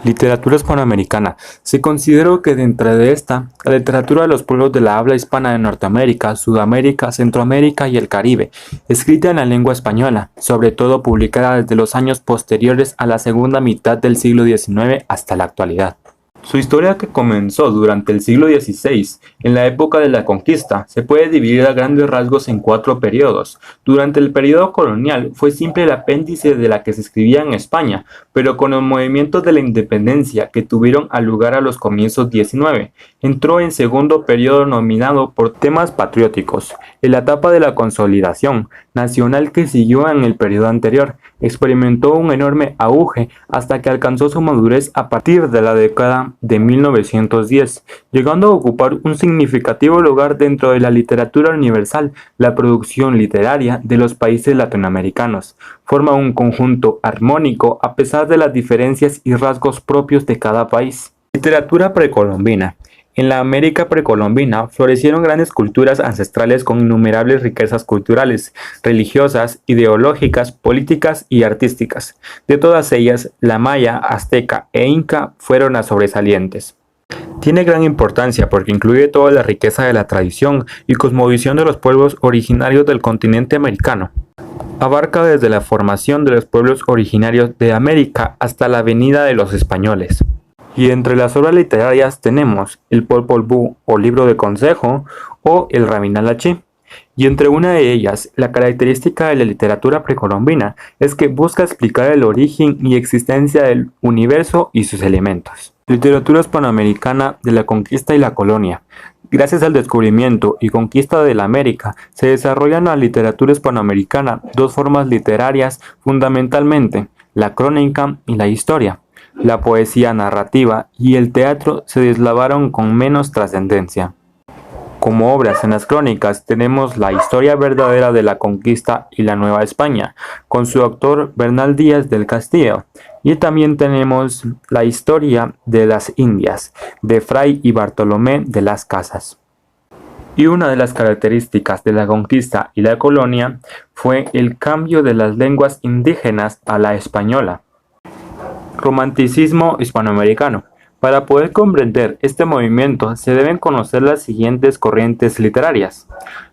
Literatura hispanoamericana. Se consideró que dentro de esta, la literatura de los pueblos de la habla hispana de Norteamérica, Sudamérica, Centroamérica y el Caribe, escrita en la lengua española, sobre todo publicada desde los años posteriores a la segunda mitad del siglo XIX hasta la actualidad. Su historia, que comenzó durante el siglo XVI, en la época de la conquista, se puede dividir a grandes rasgos en 4 periodos. Durante el periodo colonial fue simple el apéndice de la que se escribía en España, pero con los movimientos de la independencia que tuvieron lugar a los comienzos XIX, entró en segundo periodo nominado por temas patrióticos. En la etapa de la consolidación nacional que siguió en el periodo anterior, experimentó un enorme auge hasta que alcanzó su madurez a partir de la década de 1910, llegando a ocupar un significativo lugar dentro de la literatura universal. La producción literaria de los países latinoamericanos forma un conjunto armónico a pesar de las diferencias y rasgos propios de cada país. Literatura precolombina. En la América precolombina florecieron grandes culturas ancestrales con innumerables riquezas culturales, religiosas, ideológicas, políticas y artísticas. De todas ellas, la maya, azteca e inca fueron las sobresalientes. Tiene gran importancia porque incluye toda la riqueza de la tradición y cosmovisión de los pueblos originarios del continente americano. Abarca desde la formación de los pueblos originarios de América hasta la venida de los españoles. Y entre las obras literarias tenemos el Popol Vuh o libro de consejo o el Ramin al-Achi. Y entre una de ellas, la característica de la literatura precolombina es que busca explicar el origen y existencia del universo y sus elementos. Literatura hispanoamericana de la conquista y la colonia. Gracias al descubrimiento y conquista de la América, se desarrollan en la literatura hispanoamericana 2 formas literarias fundamentalmente, la crónica y la historia. La poesía narrativa y el teatro se deslavaron con menos trascendencia. Como obras en las crónicas tenemos la historia verdadera de la conquista y la Nueva España, con su autor Bernal Díaz del Castillo, y también tenemos la historia de las Indias, de Fray y Bartolomé de las Casas. Y una de las características de la conquista y la colonia fue el cambio de las lenguas indígenas a la española. Romanticismo hispanoamericano. Para poder comprender este movimiento se deben conocer las siguientes corrientes literarias,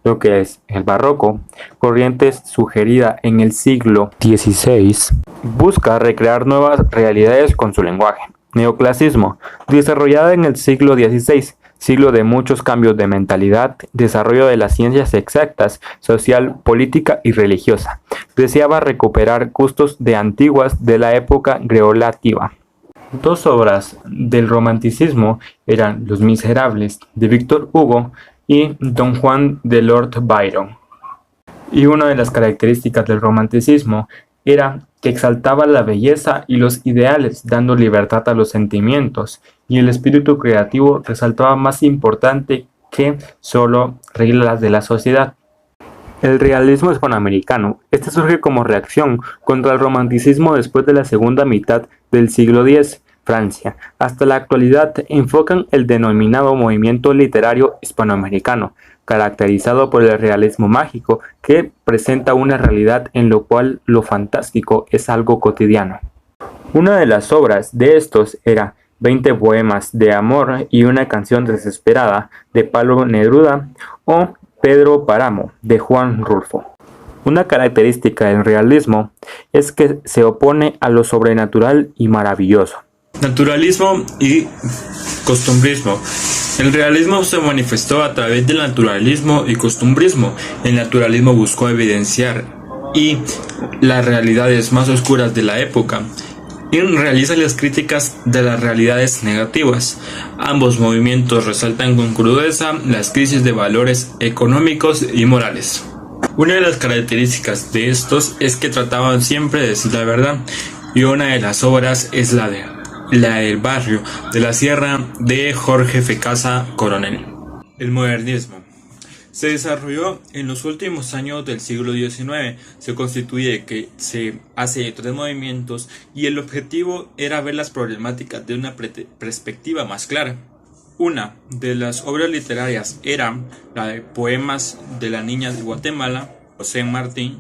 lo que es el barroco, corriente sugerida en el siglo XVI, busca recrear nuevas realidades con su lenguaje. Neoclasismo, desarrollada en el siglo XVI, siglo de muchos cambios de mentalidad, desarrollo de las ciencias exactas, social, política y religiosa. Deseaba recuperar gustos de antiguas de la época greolativa. 2 obras del romanticismo eran Los Miserables de Víctor Hugo y Don Juan de Lord Byron. Y una de las características del romanticismo era que exaltaba la belleza y los ideales, dando libertad a los sentimientos, y el espíritu creativo resaltaba más importante que solo reglas de la sociedad. El realismo hispanoamericano. Este surge como reacción contra el romanticismo después de la segunda mitad del siglo X, Francia. Hasta la actualidad enfocan el denominado movimiento literario hispanoamericano, caracterizado por el realismo mágico, que presenta una realidad en la cual lo fantástico es algo cotidiano. Una de las obras de estos era 20 poemas de amor y una canción desesperada de Pablo Neruda o Pedro Páramo de Juan Rulfo. Una característica del realismo es que se opone a lo sobrenatural y maravilloso. Naturalismo y costumbrismo. El realismo se manifestó a través del naturalismo y costumbrismo. El naturalismo buscó evidenciar las realidades más oscuras de la época y realiza las críticas de las realidades negativas. Ambos movimientos resaltan con crudeza las crisis de valores económicos y morales. Una de las características de estos es que trataban siempre de decir la verdad, y una de las obras es la del barrio de la Sierra de Jorge F. Casa Coronel. El modernismo se desarrolló en los últimos años del siglo XIX. Se constituye que se hace 3 movimientos y el objetivo era ver las problemáticas de una perspectiva más clara. Una de las obras literarias era la de Poemas de la Niña de Guatemala, José Martín.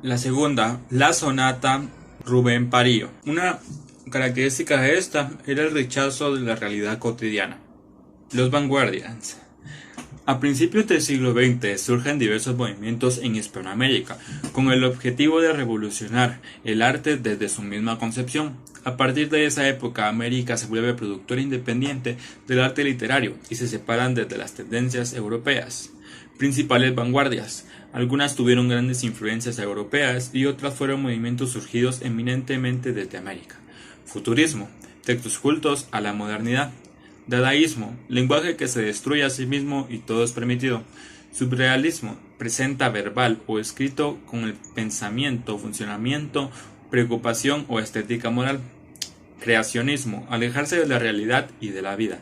La segunda, la sonata Rubén Parillo. Una característica de esta era el rechazo de la realidad cotidiana. Los vanguardias. A principios del siglo XX surgen diversos movimientos en Hispanoamérica con el objetivo de revolucionar el arte desde su misma concepción. A partir de esa época, América se vuelve productora independiente del arte literario y se separan desde las tendencias europeas. Principales vanguardias. Algunas tuvieron grandes influencias europeas y otras fueron movimientos surgidos eminentemente desde América. Futurismo. Textos cultos a la modernidad. Dadaísmo, lenguaje que se destruye a sí mismo y todo es permitido. Surrealismo, presenta verbal o escrito con el pensamiento, funcionamiento, preocupación o estética moral. Creacionismo, alejarse de la realidad y de la vida.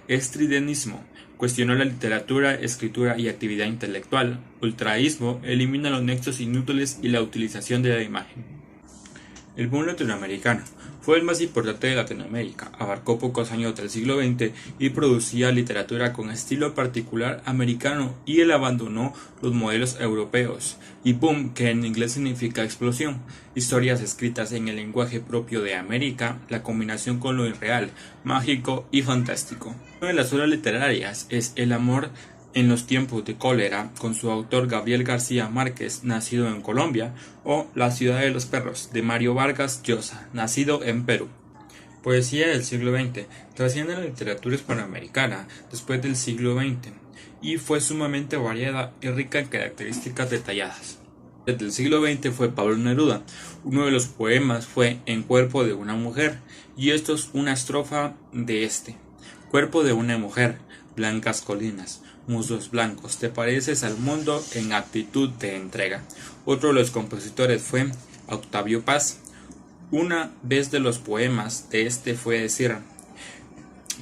Estridenismo, cuestionó la literatura, escritura y actividad intelectual. Ultraísmo, elimina los nexos inútiles y la utilización de la imagen. El boom latinoamericano fue el más importante de Latinoamérica, abarcó pocos años del siglo XX y producía literatura con estilo particular americano y él abandonó los modelos europeos. Y boom, que en inglés significa explosión, historias escritas en el lenguaje propio de América, la combinación con lo irreal, mágico y fantástico. Una de las obras literarias es El amor en los tiempos de cólera, con su autor Gabriel García Márquez, nacido en Colombia, o La ciudad de los perros, de Mario Vargas Llosa, nacido en Perú. Poesía del siglo XX, trasciende la literatura hispanoamericana después del siglo XX, y fue sumamente variada y rica en características detalladas. Desde el siglo XX fue Pablo Neruda. Uno de los poemas fue En cuerpo de una mujer, y esto es una estrofa de este. Cuerpo de una mujer, blancas colinas, muslos blancos, te pareces al mundo en actitud de entrega. Otro de los compositores fue Octavio Paz. Una vez de los poemas de este fue decir: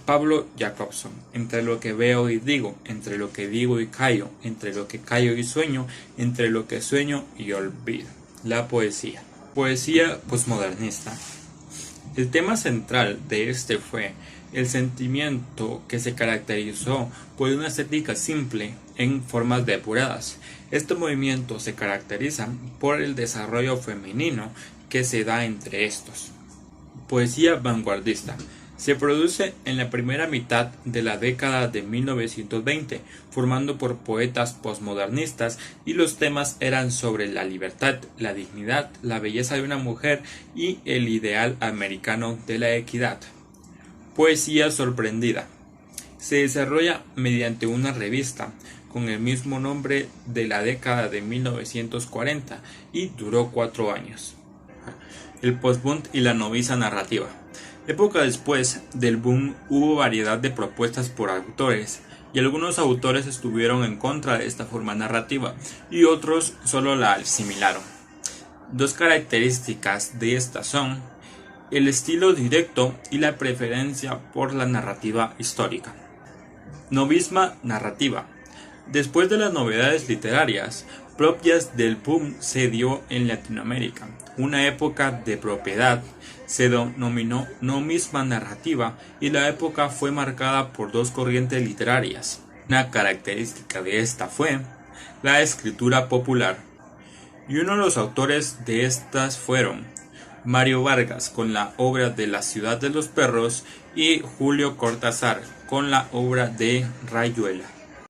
Pablo Jacobson, entre lo que veo y digo, entre lo que digo y callo, entre lo que callo y sueño, entre lo que sueño y olvido. La poesía. Poesía posmodernista. El tema central de este fue el sentimiento que se caracterizó por una estética simple en formas depuradas. Este movimiento se caracteriza por el desarrollo femenino que se da entre estos. Poesía vanguardista. Se produce en la primera mitad de la década de 1920, formando por poetas posmodernistas, y los temas eran sobre la libertad, la dignidad, la belleza de una mujer y el ideal americano de la equidad. Poesía sorprendida. Se desarrolla mediante una revista con el mismo nombre de la década de 1940 y duró 4 años. El postboom y la novicia narrativa. Época después del boom hubo variedad de propuestas por autores, y algunos autores estuvieron en contra de esta forma narrativa y otros solo la asimilaron. Dos características de esta son el estilo directo y la preferencia por la narrativa histórica. Novisma narrativa. Después de las novedades literarias propias del boom se dio en Latinoamérica una época de propiedad. Se denominó novisma narrativa y la época fue marcada por dos corrientes literarias. Una característica de esta fue la escritura popular, y uno de los autores de estas fueron Mario Vargas con la obra de La ciudad de los perros y Julio Cortázar con la obra de Rayuela.